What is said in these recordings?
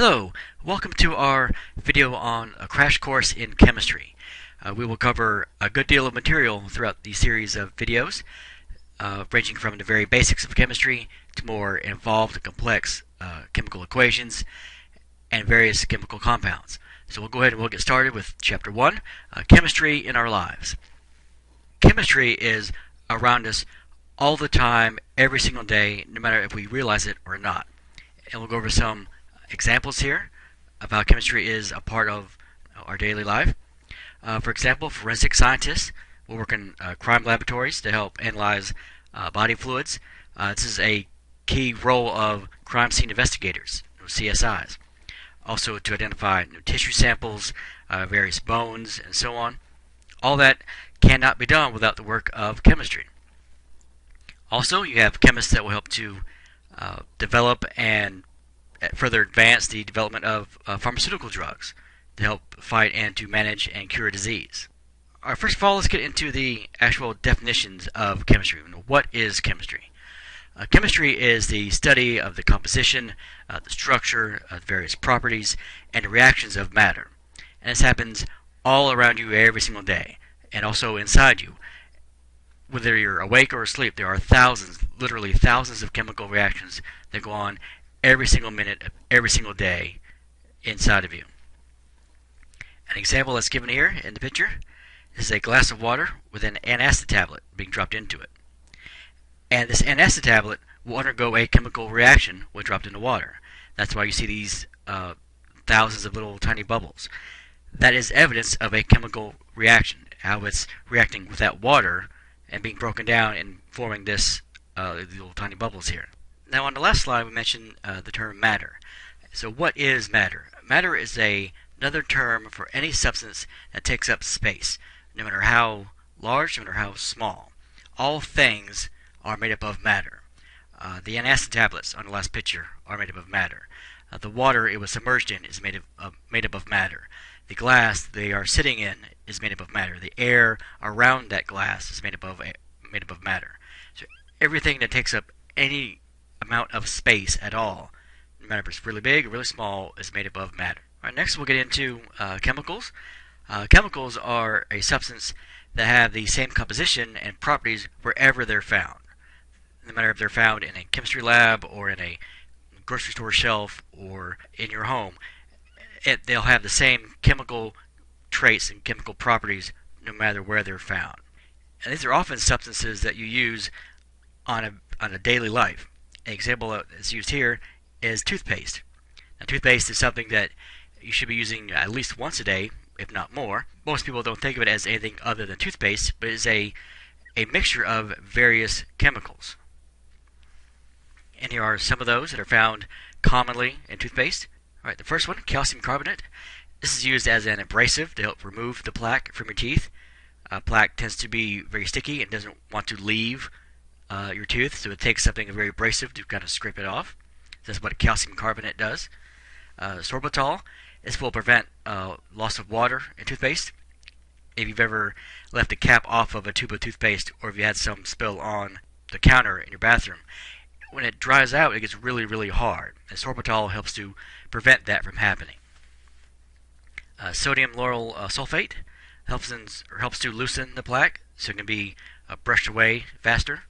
Hello, welcome to our video on a crash course in chemistry. We will cover a good deal of material throughout the series of videos, ranging from the very basics of chemistry to more involved and complex chemical equations and various chemical compounds. So we'll go ahead and we'll get started with Chapter 1, Chemistry in Our Lives. Chemistry is around us all the time, every single day, no matter if we realize it or not. And we'll go over some examples here of how chemistry is a part of our daily life. For example, forensic scientists will work in crime laboratories to help analyze body fluids. This is a key role of crime scene investigators, CSIs. Also to identify tissue samples, various bones, and so on. All that cannot be done without the work of chemistry. Also, you have chemists that will help to develop and further advance the development of pharmaceutical drugs to help fight and to manage and cure disease. First of all, let's get into the actual definitions of chemistry. What is chemistry? Chemistry is the study of the composition, the structure, various properties, and the reactions of matter. And this happens all around you every single day, and also inside you. Whether you're awake or asleep, there are thousands, literally thousands of chemical reactions that go on every single minute of every single day inside of you. An example that's given here in the picture is a glass of water with an antacid tablet being dropped into it. And this antacid tablet will undergo a chemical reaction when dropped into water. That's why you see these thousands of little tiny bubbles. That is evidence of a chemical reaction, how it's reacting with that water and being broken down and forming this little tiny bubbles here. Now on the last slide we mentioned the term matter. So what is matter? Matter is another term for any substance that takes up space, no matter how large, no matter how small. All things are made up of matter. The antacid tablets on the last picture are made up of matter. The water it was submerged in is made up of matter. The glass they are sitting in is made up of matter. The air around that glass is made up of matter. So everything that takes up any amount of space at all, no matter if it's really big or really small, is made up of matter. All right, next we'll get into chemicals. Chemicals are a substance that have the same composition and properties wherever they're found. No matter if they're found in a chemistry lab or in a grocery store shelf or in your home, they'll have the same chemical traits and chemical properties no matter where they're found. And these are often substances that you use on a daily life. An example that's used here is toothpaste. Now, toothpaste is something that you should be using at least once a day, if not more. Most people don't think of it as anything other than toothpaste, but it's a mixture of various chemicals. And here are some of those that are found commonly in toothpaste. All right, the first one, calcium carbonate. This is used as an abrasive to help remove the plaque from your teeth. Plaque tends to be very sticky and doesn't want to leave your tooth, so it takes something very abrasive to kind of scrape it off. That's what calcium carbonate does. Sorbitol. This will prevent loss of water in toothpaste. If you've ever left the cap off of a tube of toothpaste, or if you had some spill on the counter in your bathroom, when it dries out, it gets really, really hard. And sorbitol helps to prevent that from happening. Sodium lauryl sulfate helps to loosen the plaque, so it can be brushed away faster.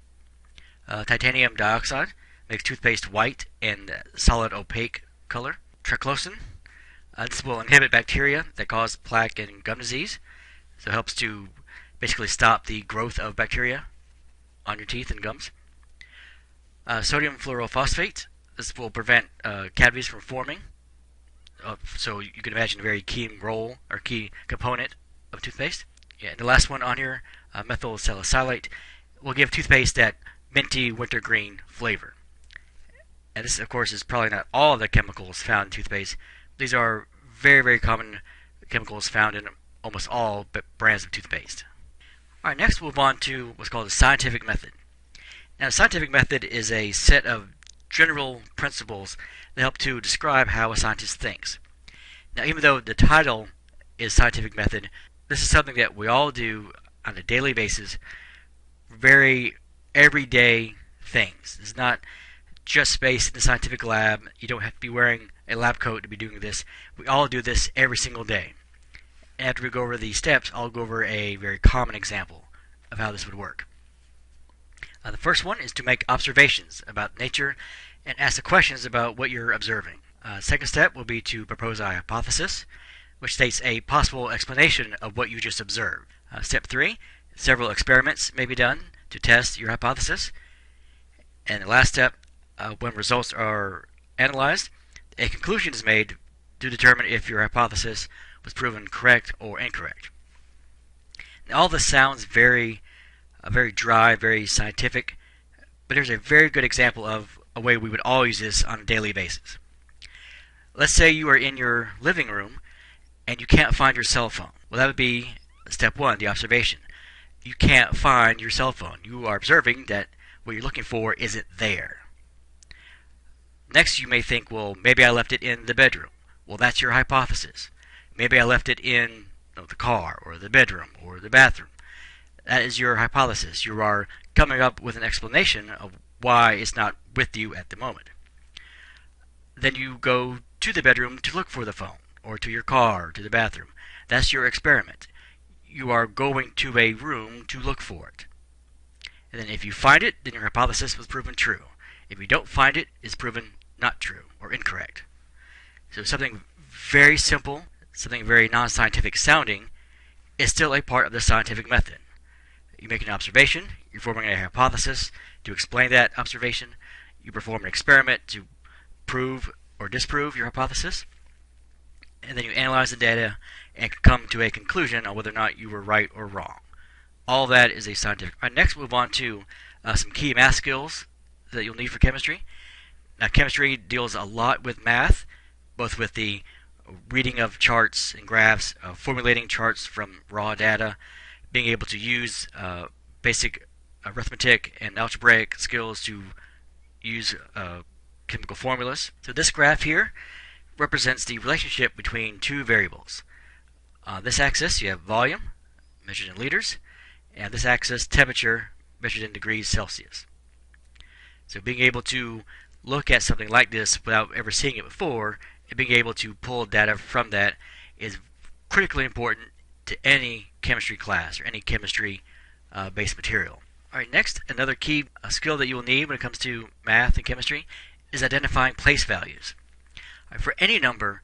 Titanium dioxide makes toothpaste white and solid opaque color. Triclosan. This will inhibit bacteria that cause plaque and gum disease, so it helps to basically stop the growth of bacteria on your teeth and gums. Sodium fluorophosphate. This will prevent cavities from forming. So you can imagine a very key role or key component of toothpaste. Yeah, and the last one on here, methyl salicylate, will give toothpaste that minty wintergreen flavor. And this, of course, is probably not all of the chemicals found in toothpaste. These are very, very common chemicals found in almost all brands of toothpaste. All right, next we'll move on to what's called the scientific method. Now, the scientific method is a set of general principles that help to describe how a scientist thinks. Now, even though the title is scientific method, this is something that we all do on a daily basis, very everyday things. It's not just space in the scientific lab. You don't have to be wearing a lab coat to be doing this. We all do this every single day. After we go over these steps, I'll go over a very common example of how this would work. The first one is to make observations about nature and ask the questions about what you're observing. Second step will be to propose a hypothesis, which states a possible explanation of what you just observed. Step 3, several experiments may be done to test your hypothesis. And the last step, when results are analyzed, a conclusion is made to determine if your hypothesis was proven correct or incorrect. Now, all this sounds very dry, very scientific, but here's a very good example of a way we would all use this on a daily basis. Let's say you are in your living room and you can't find your cell phone. Well, that would be step 1, the observation. You can't find your cell phone. You are observing that what you're looking for isn't there. Next, you may think, well, maybe I left it in the bedroom. Well, that's your hypothesis. Maybe I left it in the car or the bedroom or the bathroom. That is your hypothesis. You are coming up with an explanation of why it's not with you at the moment. Then you go to the bedroom to look for the phone, or to your car, or to the bathroom. That's your experiment. You are going to a room to look for it. And then if you find it, then your hypothesis was proven true. If you don't find it, it's proven not true or incorrect. So something very simple, something very non-scientific sounding, is still a part of the scientific method. You make an observation, you're forming a hypothesis to explain that observation, you perform an experiment to prove or disprove your hypothesis, and then you analyze the data and come to a conclusion on whether or not you were right or wrong. All that is a scientific. All right, next we'll move on to some key math skills that you'll need for chemistry. Now, chemistry deals a lot with math, both with the reading of charts and graphs, formulating charts from raw data, being able to use basic arithmetic and algebraic skills to use chemical formulas. So this graph here represents the relationship between two variables. On this axis you have volume, measured in liters, and this axis temperature, measured in degrees Celsius. So being able to look at something like this without ever seeing it before, and being able to pull data from that is critically important to any chemistry class or any chemistry based material. Alright, next, another key skill that you will need when it comes to math and chemistry is identifying place values. Right, for any number,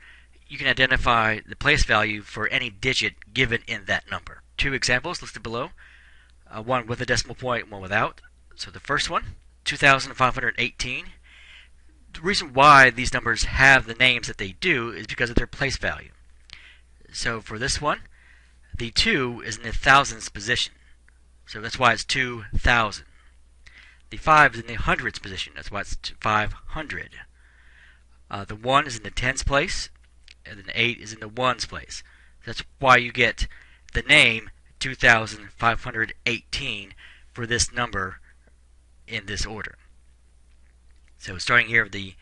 you can identify the place value for any digit given in that number. Two examples listed below, one with a decimal point, one without. So the first one, 2,518. The reason why these numbers have the names that they do is because of their place value. So for this one, the 2 is in the thousandths position. So that's why it's 2,000. The 5 is in the hundredths position. That's why it's 500. The 1 is in the tens place, and then 8 is in the ones place. That's why you get the name 2,518 for this number in this order. So starting here with the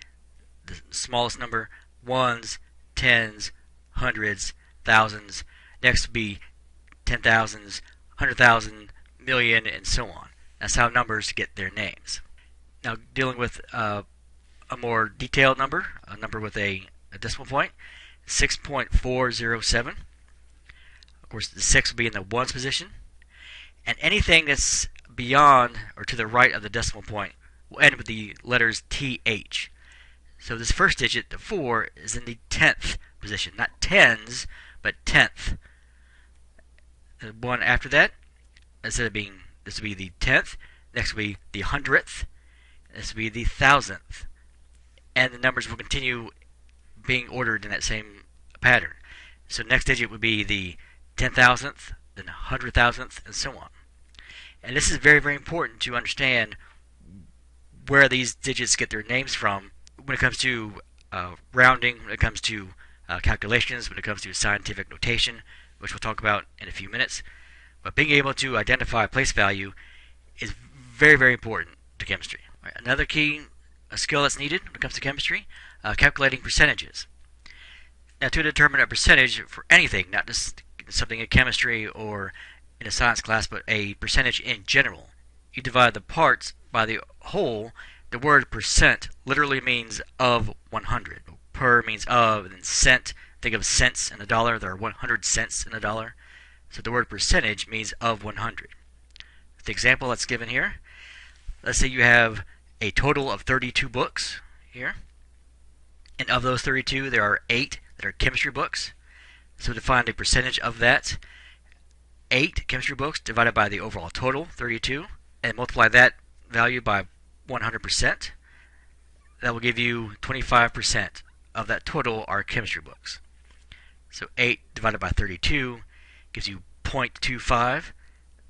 smallest number, ones, tens, hundreds, thousands. Next would be 10,000s, 100,000, million, and so on. That's how numbers get their names. Now dealing with a more detailed number, a number with a decimal point, 6.407. Of course, the 6 will be in the ones position. And anything that's beyond or to the right of the decimal point will end with the letters TH. So this first digit, the 4, is in the 10th position. Not tens, but 10th. The one after that, instead of being, this will be the 10th, next will be the 100th, this will be the 1000th. And the numbers will continue being ordered in that same pattern. So next digit would be the 10,000th, then 100,000th, and so on. And this is very, very important to understand where these digits get their names from when it comes to rounding, when it comes to calculations, when it comes to scientific notation, which we'll talk about in a few minutes. But being able to identify place value is very, very important to chemistry. Right, another key skill that's needed when it comes to chemistry, calculating percentages. Now, to determine a percentage for anything, not just something in chemistry or in a science class, but a percentage in general, you divide the parts by the whole The word percent literally means of 100. Per means of, and then cent, think of cents in a dollar. There are 100 cents in a dollar. So the word percentage means of 100. The example that's given here, let's say you have a total of 32 books here. And of those 32, there are 8 that are chemistry books. So to find a percentage of that, 8 chemistry books divided by the overall total, 32, and multiply that value by 100%, that will give you 25% of that total are chemistry books. So 8 divided by 32 gives you 0.25.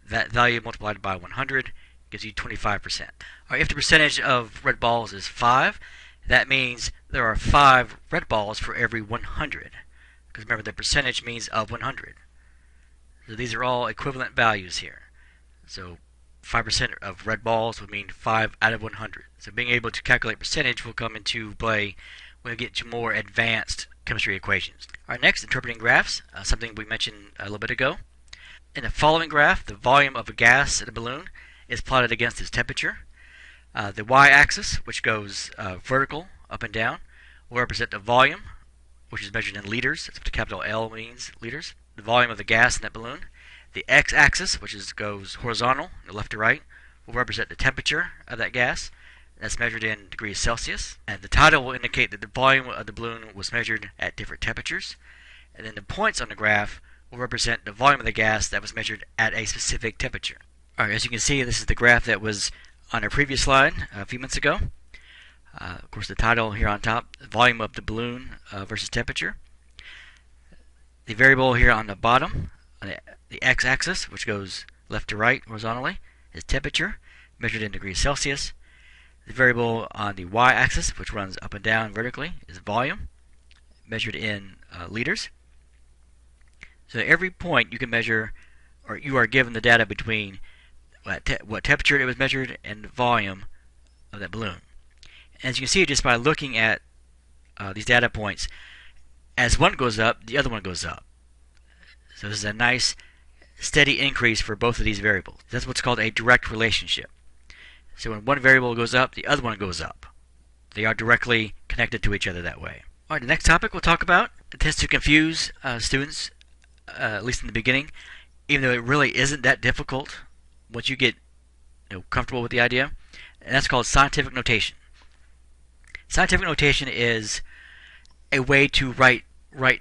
That value multiplied by 100 gives you 25%. All right, if the percentage of red balls is 5, that means there are 5 red balls for every 100. Because remember, the percentage means of 100. So these are all equivalent values here. So 5% of red balls would mean 5 out of 100. So being able to calculate percentage will come into play when we get to more advanced chemistry equations. All right, next, interpreting graphs, something we mentioned a little bit ago. In the following graph, the volume of a gas in a balloon is plotted against its temperature. The y-axis, which goes vertical, up and down, will represent the volume, which is measured in liters. That's what the capital L means, liters. The volume of the gas in that balloon. The x-axis, which goes horizontal, left to right, will represent the temperature of that gas. That's measured in degrees Celsius. And the title will indicate that the volume of the balloon was measured at different temperatures. And then the points on the graph will represent the volume of the gas that was measured at a specific temperature. All right, as you can see, this is the graph that was on our previous slide a few minutes ago. Of course, the title here on top, volume of the balloon versus temperature. The variable here on the bottom, on the x-axis, which goes left to right horizontally, is temperature, measured in degrees Celsius. The variable on the y-axis, which runs up and down vertically, is volume, measured in liters. So at every point you can measure, or you are given the data between what temperature it was measured and the volume of that balloon. As you can see, just by looking at these data points, as one goes up, the other one goes up. So this is a nice steady increase for both of these variables. That's what's called a direct relationship. So when one variable goes up, the other one goes up. They are directly connected to each other that way. All right, the next topic we'll talk about, it tends to confuse students, at least in the beginning, even though it really isn't that difficult once you get comfortable with the idea. And that's called scientific notation. Scientific notation is a way to write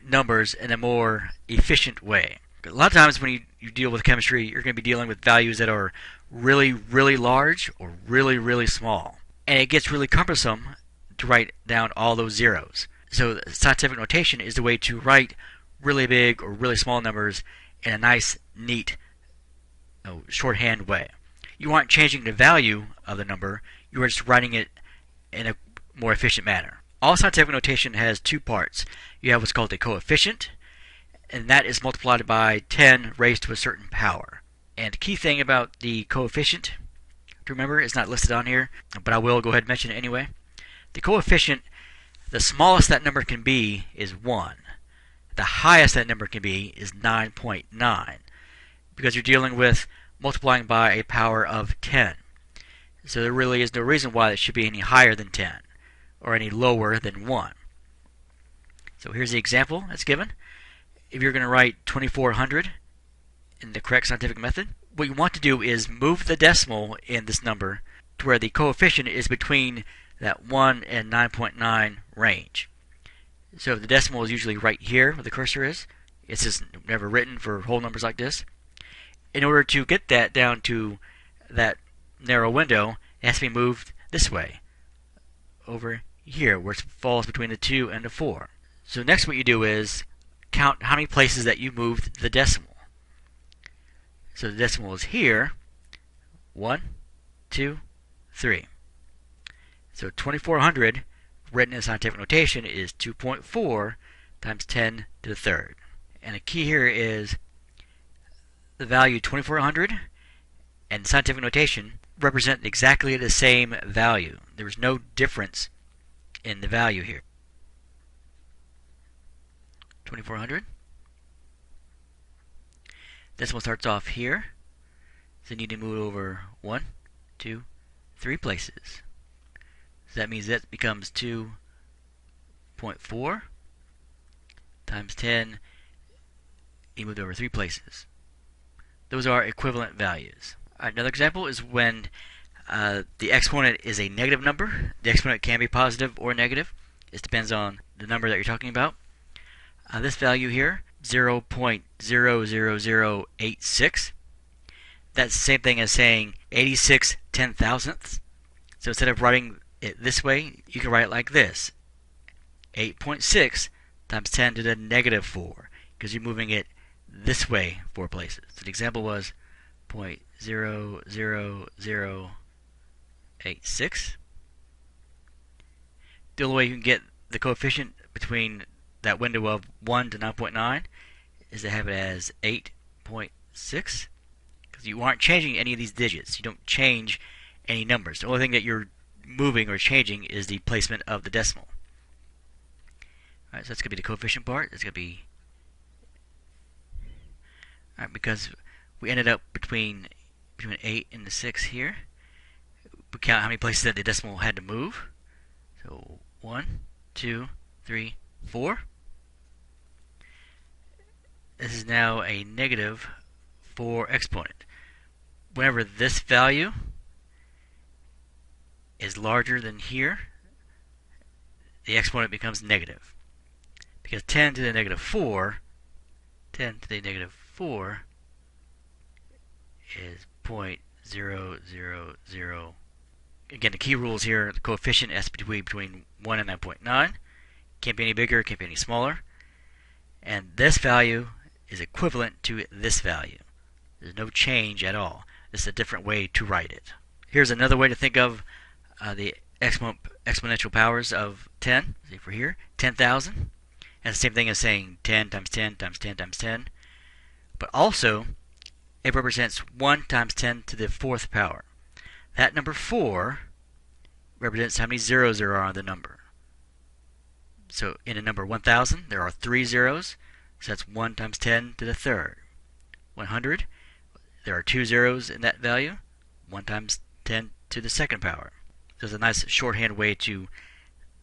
numbers in a more efficient way. A lot of times when you deal with chemistry, you're going to be dealing with values that are really, really large or really, really small. And it gets really cumbersome to write down all those zeros. So scientific notation is the way to write really big or really small numbers in a nice, neat, shorthand way. You aren't changing the value of the number, you are just writing it in a more efficient manner. All scientific notation has two parts. You have what's called a coefficient, and that is multiplied by 10 raised to a certain power. And the key thing about the coefficient to remember, it's not listed on here, but I will go ahead and mention it anyway. The coefficient, the smallest that number can be is 1. The highest that number can be is 9.9, because you're dealing with multiplying by a power of 10. So there really is no reason why it should be any higher than 10 or any lower than 1. So here's the example that's given. If you're going to write 2400 in the correct scientific method, what you want to do is move the decimal in this number to where the coefficient is between that 1 and 9.9 range. So the decimal is usually right here where the cursor is. It's just never written for whole numbers like this. In order to get that down to that narrow window, it has to be moved this way, over here, where it falls between the 2 and the 4. So next what you do is count how many places that you moved the decimal. So the decimal is here, 1, 2, 3. So 2400, written in scientific notation, is 2.4 times 10 to the third. And the key here is the value 2400 and scientific notation represent exactly the same value. There is no difference in the value here. 2400. Decimal starts off here, so you need to move over 1, 2, 3 places. So that means that becomes 2.4 times 10. You moved over 3 places. Those are equivalent values. Another example is when the exponent is a negative number. The exponent can be positive or negative. It depends on the number that you're talking about. This value here, 0.00086, that's the same thing as saying 86 10,000ths. So instead of writing it this way, you can write it like this: 8.6 times 10 to the negative 4, because you're moving it this way 4 places. So the example was 0.00086. The only way you can get the coefficient between that window of 1 to 9.9 is to have it as 8.6, because you aren't changing any of these digits. You don't change any numbers. The only thing that you're moving or changing is the placement of the decimal. Alright, so that's going to be the coefficient part. That's going to be... Alright, because we ended up between 8 and the 6 here, we count how many places that the decimal had to move. So 1, 2, 3, 4. This is now a negative 4 exponent. Whenever this value is larger than here, the exponent becomes negative. Because 10 to the negative 4 is 0.000. Again, the key rules here, the coefficient has to be between 1 and 9.9. Can't be any bigger, can't be any smaller. And this value is equivalent to this value. There's no change at all. This is a different way to write it. Here's another way to think of the exponential powers of 10. See for here, 10,000. And the same thing as saying 10 times 10 times 10 times 10. But also, it represents 1 times 10 to the 4th power. That number 4 represents how many zeros there are on the number. So in a number 1,000, there are 3 zeros. So that's 1 times 10 to the 3rd. 100, there are 2 zeros in that value. 1 times 10 to the 2nd power. So it's a nice shorthand way to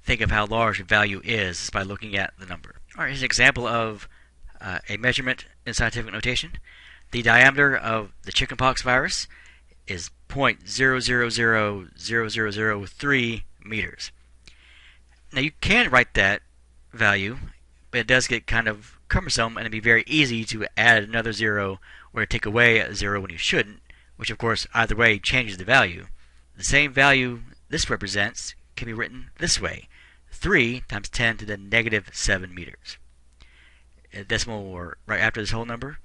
think of how large a value is by looking at the number. Alright, here's an example of a measurement in scientific notation. The diameter of the chickenpox virus is 0.0000003 meters. Now you can write that value, but it does get kind of cumbersome, and it'd be very easy to add another 0 or to take away a 0 when you shouldn't, which of course either way changes the value. The same value this represents can be written this way: 3 times 10 to the negative 7 meters. A decimal or right after this whole number,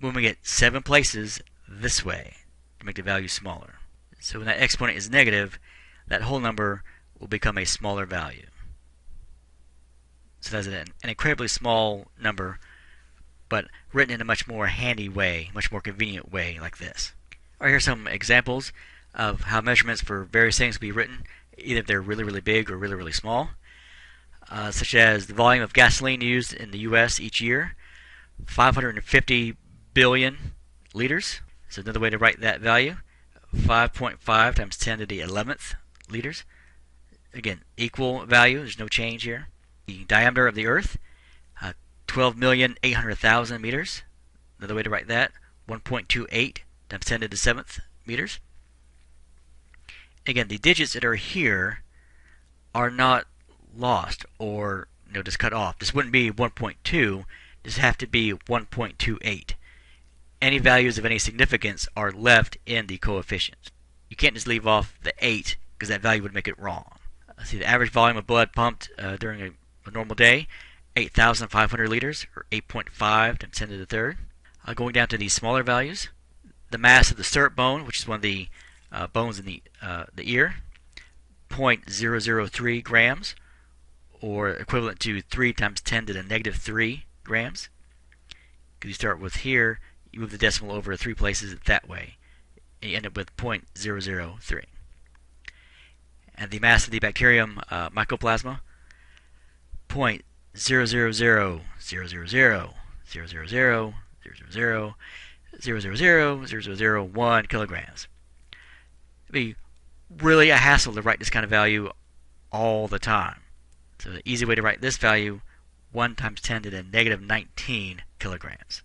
moving it 7 places this way to make the value smaller. So when that exponent is negative, that whole number will become a smaller value. So that's an incredibly small number, but written in a much more handy way, much more convenient way like this. Alright, here's some examples of how measurements for various things can be written, either if they're really, really big or really, really small. Such as the volume of gasoline used in the U.S. each year, 550 billion liters. So another way to write that value, 5.5 times 10 to the 11th liters. Again, equal value, there's no change here. The diameter of the Earth, 12,800,000 meters. Another way to write that, 1.28 times 10 to the 7th meters. Again, the digits that are here are not lost or just cut off. This wouldn't be 1.2. This have to be 1.28. Any values of any significance are left in the coefficient. You can't just leave off the 8 because that value would make it wrong. See, the average volume of blood pumped during a normal day, 8,500 liters, or 8.5 times 10 to the 3rd. Going down to these smaller values, the mass of the stirrup bone, which is one of the bones in the ear, 0.003 grams, or equivalent to 3 times 10 to the negative 3 grams. Because you start with here, you move the decimal over 3 places that way, and you end up with 0.003. And the mass of the bacterium mycoplasma, 0.00000000000000001 kilograms. It'd be really a hassle to write this kind of value all the time. So the easy way to write this value, 1 times 10 to the negative 19 kilograms.